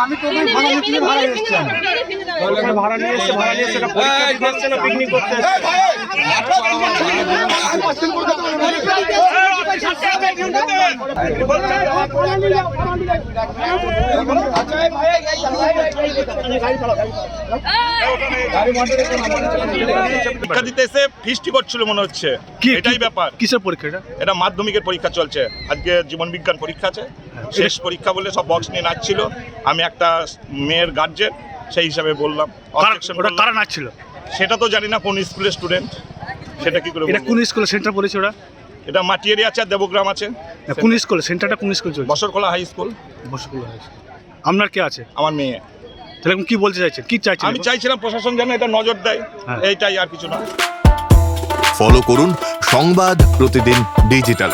আমি তো ভাড়া নিয়ে এসে পিকনিক করতে পরীক্ষা দিতে এসে ফিস্টি করছিল মনে হচ্ছে, এটাই ব্যাপার। কিসের পরীক্ষা? এটা মাধ্যমিকের পরীক্ষা চলছে, আজকে জীবন বিজ্ঞান পরীক্ষা আছে, শেষ পরীক্ষা বলে সব বক্স নিয়ে নাচছিল। আমি একটা মেয়ের গার্জেন, সেই হিসাবে বললাম। কারা নাচছিল সেটা তো জানি না, কোন স্কুলের স্টুডেন্ট সেটা কি করে। এটা কোন স্কুলে সেন্টার পড়েছে ওরা? এটা মাটিয়ারি আছে আর দেবগ্রাম আছে। কোন স্কুলে সেন্টারটা? কোন স্কুল চলছে? Basarkhola high school. Basarkhola high school. আপনার কে আছে? আমার মেয়ে। তাহলে কি বলতে চাইছেন, কি চাইছেন? আমি চাইছিলাম প্রশাসন যেন এটা নজর দেয়, এইটাই, আর কিছু না। ফলো করুন সংবাদ প্রতিদিন ডিজিটাল।